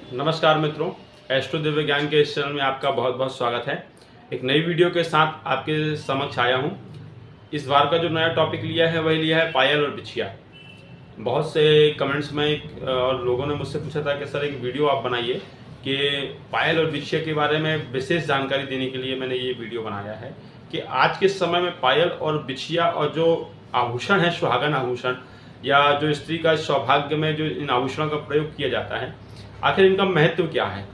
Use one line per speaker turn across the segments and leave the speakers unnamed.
नमस्कार मित्रों, एस्ट्रो दिव्य ज्ञान के इस चैनल में आपका बहुत बहुत स्वागत है। एक नई वीडियो के साथ आपके समक्ष आया हूं। इस बार का जो नया टॉपिक लिया है वही लिया है पायल और बिछिया। बहुत से कमेंट्स में और लोगों ने मुझसे पूछा था कि सर एक वीडियो आप बनाइए कि पायल और बिछिया के बारे में विशेष जानकारी देने के लिए मैंने ये वीडियो बनाया है कि आज के समय में पायल और बिछिया और जो आभूषण है, सुहागन आभूषण या जो स्त्री का सौभाग्य में जो इन आभूषणों का प्रयोग किया जाता है, आखिर इनका महत्व क्या है।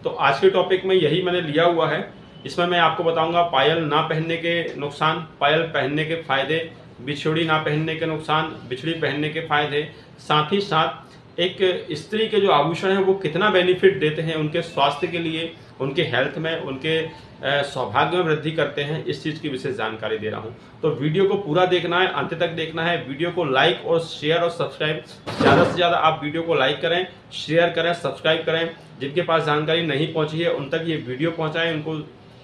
तो आज के टॉपिक में यही मैंने लिया हुआ है। इसमें मैं आपको बताऊंगा पायल ना पहनने के नुकसान, पायल पहनने के फायदे, बिछड़ी ना पहनने के नुकसान, बिछड़ी पहनने के फायदे, साथ ही साथ एक स्त्री के जो आभूषण है वो कितना बेनिफिट देते हैं उनके स्वास्थ्य के लिए, उनके हेल्थ में, उनके सौभाग्य में वृद्धि करते हैं। इस चीज़ की विशेष जानकारी दे रहा हूं। तो वीडियो को पूरा देखना है, अंत तक देखना है। वीडियो को लाइक और शेयर और सब्सक्राइब, ज़्यादा से ज़्यादा आप वीडियो को लाइक करें, शेयर करें, सब्सक्राइब करें। जिनके पास जानकारी नहीं पहुंची है उन तक ये वीडियो पहुंचाएं, उनको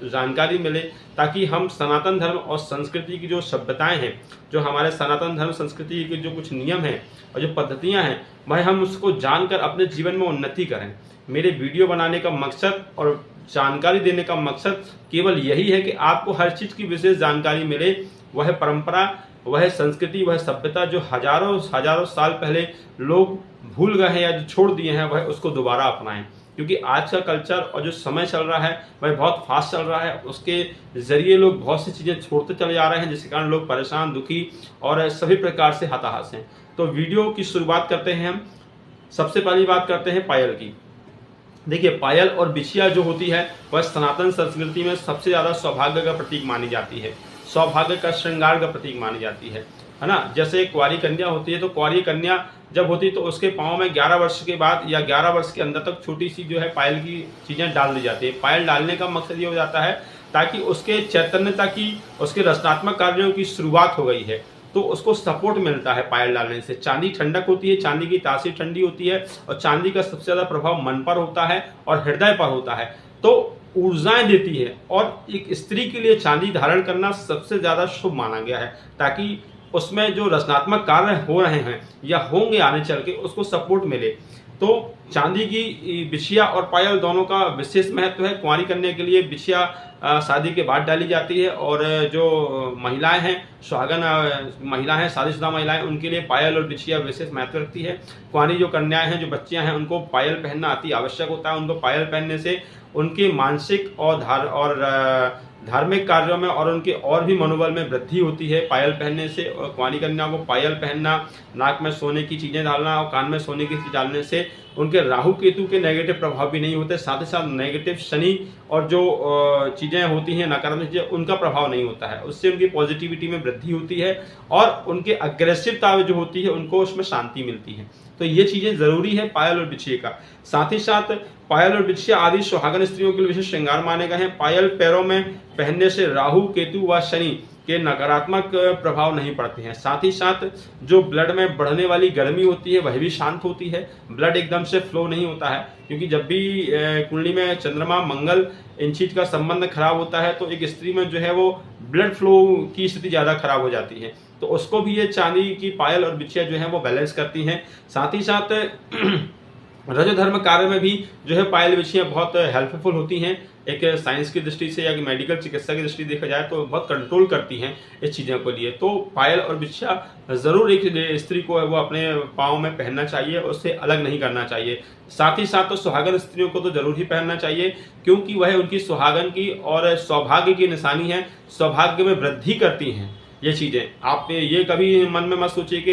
जानकारी मिले, ताकि हम सनातन धर्म और संस्कृति की जो सभ्यताएं हैं, जो हमारे सनातन धर्म संस्कृति के जो कुछ नियम हैं और जो पद्धतियां हैं, वह हम उसको जानकर अपने जीवन में उन्नति करें। मेरे वीडियो बनाने का मकसद और जानकारी देने का मकसद केवल यही है कि आपको हर चीज़ की विशेष जानकारी मिले। वह परंपरा, वह संस्कृति, वह सभ्यता जो हजारों हजारों साल पहले लोग भूल गए हैं या जो छोड़ दिए हैं, वह उसको दोबारा अपनाएं। क्योंकि आज का कल्चर और जो समय चल रहा है वह बहुत फास्ट चल रहा है। उसके जरिए लोग बहुत सी चीज़ें छोड़ते चले जा रहे हैं, जिसके कारण लोग परेशान, दुखी और सभी प्रकार से हताहत हैं। तो वीडियो की शुरुआत करते हैं हम। सबसे पहली बात करते हैं पायल की। देखिए, पायल और बिछिया जो होती है वह सनातन संस्कृति में सबसे ज़्यादा सौभाग्य का प्रतीक मानी जाती है, सौभाग्य का श्रृंगार का प्रतीक मानी जाती है ना। जैसे कुंवारी कन्या होती है, तो कुंवारी कन्या जब होती है तो उसके पाँव में 11 वर्ष के बाद या 11 वर्ष के अंदर तक छोटी सी जो है पायल की चीज़ें डाल दी जाती है। पायल डालने का मकसद ये हो जाता है ताकि उसके चैतन्यता की, उसके रचनात्मक कार्यों की शुरुआत हो गई है, तो उसको सपोर्ट मिलता है पायल डालने से। चांदी ठंडक होती है, चांदी की तासीर ठंडी होती है और चांदी का सबसे ज़्यादा प्रभाव मन पर होता है और हृदय पर होता है, तो ऊर्जाएं देती है। और एक स्त्री के लिए चांदी धारण करना सबसे ज़्यादा शुभ माना गया है, ताकि उसमें जो रचनात्मक कार्य हो रहे हैं या होंगे आने चल के, उसको सपोर्ट मिले। तो चांदी की बिछिया और पायल दोनों का विशेष महत्व है। कुंवारी कन्या के लिए बिछिया शादी के बाद डाली जाती है, और जो महिलाएं हैं, सुहागन महिलाएं हैं, शादीशुदा महिलाएं, उनके लिए पायल और बिछिया विशेष महत्व रखती है। कुंवारी जो कन्याएं हैं, जो बच्चियां हैं, उनको पायल पहनना अति आवश्यक होता है। उनको पायल पहनने से उनके मानसिक और धार्मिक कार्यों में और उनके और भी मनोबल में वृद्धि होती है पायल पहनने से। और कुंवारी कन्या को पायल पहनना, नाक में सोने की चीज़ें डालना और कान में सोने की चीज़ डालने से उनके राहु केतु के नेगेटिव प्रभाव भी नहीं होते। साथ ही साथ नेगेटिव शनि और जो चीज़ें होती हैं, नकारात्मक चीज़ें, उनका प्रभाव नहीं होता है। उससे उनकी पॉजिटिविटी में वृद्धि होती है और उनके अग्रेसिवता जो होती है उनको उसमें शांति मिलती है। तो ये चीज़ें ज़रूरी है पायल और बिछिया का। साथ ही साथ पायल और बिछिया आदि सुहागन स्त्रियों के लिए विशेष श्रृंगार माने गए हैं। पायल पैरों में पहनने से राहु केतु व शनि के नकारात्मक प्रभाव नहीं पड़ते हैं। साथ ही साथ जो ब्लड में बढ़ने वाली गर्मी होती है वह भी शांत होती है। ब्लड एकदम से फ्लो नहीं होता है, क्योंकि जब भी कुंडली में चंद्रमा, मंगल, इन चीज का संबंध खराब होता है तो एक स्त्री में जो है वो ब्लड फ्लो की स्थिति ज़्यादा खराब हो जाती है। तो उसको भी ये चांदी की पायल और बिछिया जो है वो बैलेंस करती हैं। साथ ही साथ रजो धर्म कार्य में भी जो है पायल बिछिया बहुत हेल्पफुल होती हैं। एक साइंस की दृष्टि से या मेडिकल चिकित्सा की दृष्टि देखा जाए तो बहुत कंट्रोल करती हैं इस चीज़ों को लिए। तो पायल और बिछिया ज़रूर एक स्त्री को है वो अपने पाँव में पहनना चाहिए, उससे अलग नहीं करना चाहिए। साथ ही साथ तो सुहागन स्त्रियों को तो जरूर ही पहनना चाहिए, क्योंकि वह उनकी सुहागन की और सौभाग्य की निशानी है, सौभाग्य में वृद्धि करती हैं ये चीज़ें। आप ये कभी मन में मत सोचिए कि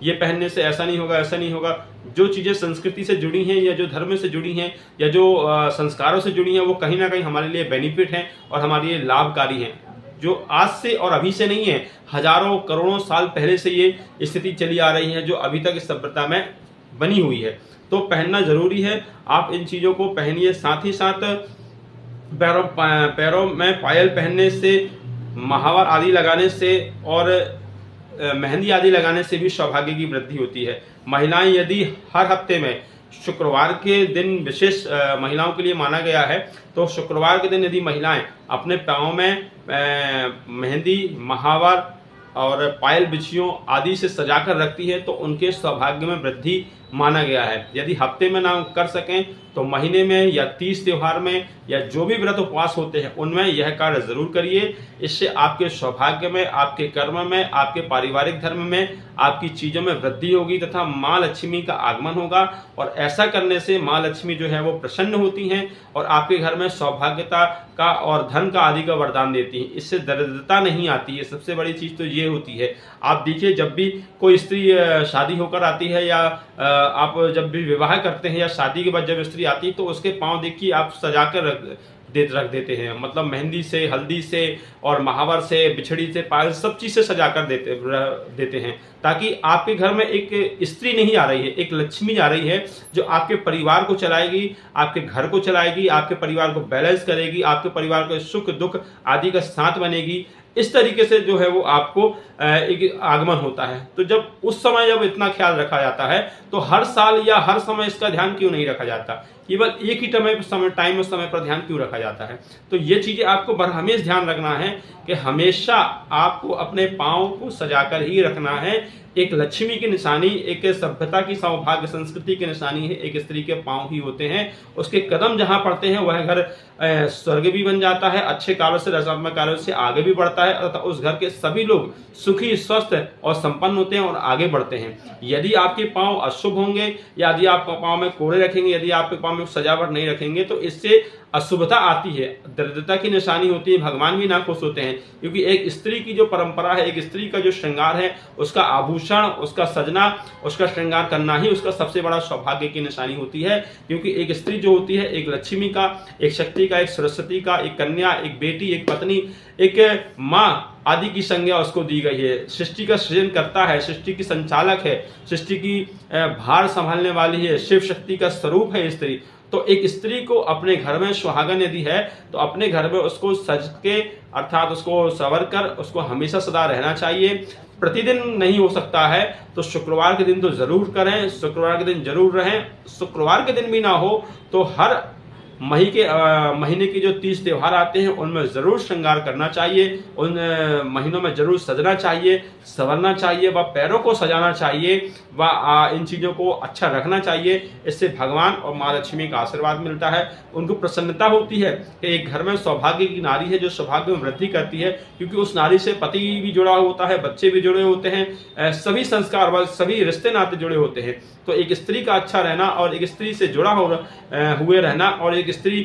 ये पहनने से ऐसा नहीं होगा, ऐसा नहीं होगा। जो चीज़ें संस्कृति से जुड़ी हैं या जो धर्म से जुड़ी हैं या जो संस्कारों से जुड़ी हैं, वो कहीं ना कहीं हमारे लिए बेनिफिट हैं और हमारे लिए लाभकारी हैं। जो आज से और अभी से नहीं है, हजारों करोड़ों साल पहले से ये स्थिति चली आ रही है, जो अभी तक इस सभ्यता में बनी हुई है। तो पहनना जरूरी है, आप इन चीज़ों को पहनिए। साथ ही साथ पैरों में पायल पहनने से, महावर आदि लगाने से और मेहंदी आदि लगाने से भी सौभाग्य की वृद्धि होती है। महिलाएं यदि हर हफ्ते में शुक्रवार के दिन विशेष महिलाओं के लिए माना गया है, तो शुक्रवार के दिन यदि महिलाएं अपने पाँव में मेहंदी, महावर और पायल बिछियों आदि से सजाकर रखती है तो उनके सौभाग्य में वृद्धि माना गया है। यदि हफ्ते में ना कर सकें तो महीने में या 30 त्योहार में या जो भी व्रत उपवास होते हैं उनमें यह कार्य जरूर करिए। इससे आपके सौभाग्य में, आपके कर्म में, आपके पारिवारिक धर्म में, आपकी चीजों में वृद्धि होगी तथा माँ लक्ष्मी का आगमन होगा। और ऐसा करने से माँ लक्ष्मी जो है वो प्रसन्न होती हैं और आपके घर में सौभाग्यता का और धन का आदि का वरदान देती हैं। इससे दरिद्रता नहीं आती है। सबसे बड़ी चीज तो ये होती है। आप देखिए, जब भी कोई स्त्री शादी होकर आती है या आप जब भी विवाह करते हैं या शादी के बाद जब स्त्री आती है तो उसके पांव देखिए आप सजा कर रख देते हैं। मतलब मेहंदी से, हल्दी से और महावर से, बिछड़ी से, पायल, सब चीज से सजा कर देते हैं, ताकि आपके घर में एक स्त्री नहीं आ रही है, एक लक्ष्मी आ रही है जो आपके परिवार को चलाएगी, आपके घर को चलाएगी, आपके परिवार को बैलेंस करेगी, आपके परिवार के सुख दुख आदि का साथ बनेगी। इस तरीके से जो है वो आपको एक आगमन होता है। तो जब उस समय जब इतना ख्याल रखा जाता है तो हर साल या हर समय इसका ध्यान क्यों नहीं रखा जाता? केवल एक ही टाइम और समय पर ध्यान क्यों रखा जाता है? तो ये चीजें आपको बरहमेश ध्यान रखना है कि हमेशा आपको अपने पांव को सजाकर ही रखना है। एक लक्ष्मी की निशानी, एक सभ्यता की, सौभाग्य संस्कृति की निशानी है एक स्त्री के पांव ही होते हैं। उसके कदम जहां पड़ते हैं वह घर स्वर्ग भी बन जाता है, अच्छे कार्यों से, रचनात्मक कार्यों से आगे भी बढ़ता है तथा उस घर के सभी लोग सुखी, स्वस्थ और संपन्न होते हैं और आगे बढ़ते हैं। यदि आपके पांव अशुभ होंगे, यदि आप पांव में कोड़े रखेंगे, यदि आपके पांव में सजावट नहीं रखेंगे तो इससे अशुभता आती है, दरिद्रता की निशानी होती है। भगवान भी नाखुश होते हैं, क्योंकि एक स्त्री की जो परंपरा है, एक स्त्री का जो श्रृंगार है, उसका आभूषण, उसका सजना, उसका श्रृंगार करना ही उसका सबसे बड़ा सौभाग्य की निशानी होती है। क्योंकि एक स्त्री जो होती है एक लक्ष्मी का, एक शक्ति का, एक सरस्वती का, एक कन्या, एक बेटी, एक पत्नी, एक माँ आदि की संज्ञा उसको दी गई है। सृष्टि का सृजन करता है, सृष्टि की संचालक है, सृष्टि की भार संभालने वाली है, शिव शक्ति का स्वरूप है स्त्री। तो एक स्त्री को अपने घर में सुहागन यदि है तो अपने घर में उसको सज के, अर्थात उसको संवर कर, उसको हमेशा सदा रहना चाहिए। प्रतिदिन नहीं हो सकता है तो शुक्रवार के दिन तो जरूर करें, शुक्रवार के दिन जरूर रहें। शुक्रवार के दिन भी ना हो तो हर महीने के जो 30 त्योहार आते हैं उनमें जरूर श्रृंगार करना चाहिए, उन महीनों में जरूर सजना चाहिए, संवरना चाहिए, व पैरों को सजाना चाहिए, व इन चीजों को अच्छा रखना चाहिए। इससे भगवान और माँ लक्ष्मी का आशीर्वाद मिलता है। उनको प्रसन्नता होती है कि एक घर में सौभाग्य की नारी है जो सौभाग्य में वृद्धि करती है, क्योंकि उस नारी से पति भी जुड़ा होता है, बच्चे भी जुड़े होते हैं, सभी संस्कार व सभी रिश्ते नाते जुड़े होते हैं। तो एक स्त्री का अच्छा रहना और एक स्त्री से जुड़ा हुए रहना और एक स्त्री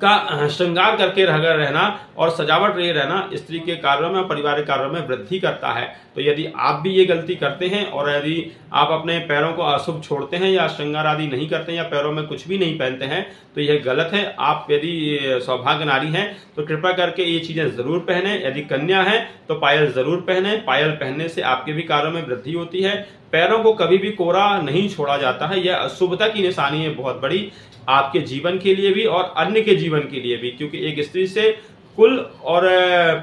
का श्रृंगार करके रहना और सजावट रहे रहना स्त्री के कार्यों में, पारिवारिक कार्यों में वृद्धि करता है। तो यदि आप भी ये गलती करते हैं और यदि आप अपने पैरों को अशुभ छोड़ते हैं या श्रृंगार आदि नहीं करते हैं या पैरों में कुछ भी नहीं पहनते हैं तो यह गलत है। आप यदि सौभाग्य नारी हैं तो कृपया करके ये चीजें जरूर पहने। यदि कन्या है तो पायल जरूर पहने। पायल पहनने से आपके भी कार्यों में वृद्धि होती है। पैरों को कभी भी कोरा नहीं छोड़ा जाता है। यह अशुभता की निशानी है बहुत बड़ी, आपके जीवन के लिए भी और अन्य के जीवन के लिए भी, क्योंकि एक स्त्री से कुल और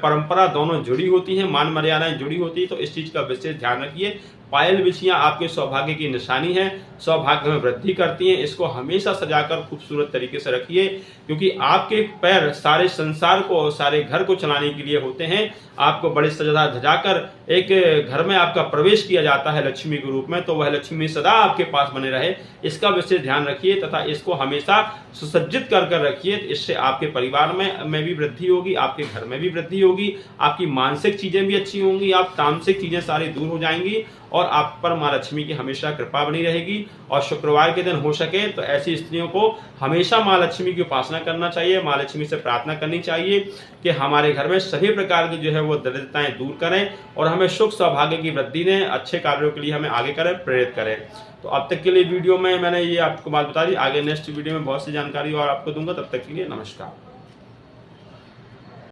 परंपरा दोनों जुड़ी होती हैं, मान मर्यादाएं जुड़ी होती है। तो इस चीज का विशेष ध्यान रखिए। पायल बिछियां आपके सौभाग्य की निशानी है, सौभाग्य में वृद्धि करती हैं। इसको हमेशा सजाकर खूबसूरत तरीके से रखिए, क्योंकि आपके पैर सारे संसार को, सारे घर को चलाने के लिए होते हैं। आपको बड़े सजा धजाकर एक घर में आपका प्रवेश किया जाता है लक्ष्मी के रूप में, तो वह लक्ष्मी सदा आपके पास बने रहे, इसका विशेष ध्यान रखिए तथा इसको हमेशा सुसज्जित कर रखिए। इससे आपके परिवार में भी वृद्धि होगी, आपके घर में भी वृद्धि होगी, आपकी मानसिक चीजें भी अच्छी होंगी, आप तामसिक चीजें सारी दूर हो जाएंगी और आप पर माँ लक्ष्मी की हमेशा कृपा बनी रहेगी। और शुक्रवार के दिन हो सके तो ऐसी स्त्रियों को हमेशा माँ लक्ष्मी की उपासना करना चाहिए, माँ लक्ष्मी से प्रार्थना करनी चाहिए कि हमारे घर में सभी प्रकार की जो है वो दरिद्रताएं दूर करें और हमें सुख सौभाग्य की वृद्धि दें, अच्छे कार्यों के लिए हमें आगे करें, प्रेरित करें। तो अब तक के लिए वीडियो में मैंने ये आपको बात बता दी। आगे नेक्स्ट वीडियो में बहुत सी जानकारी और आपको दूंगा। तब तक के लिए नमस्कार।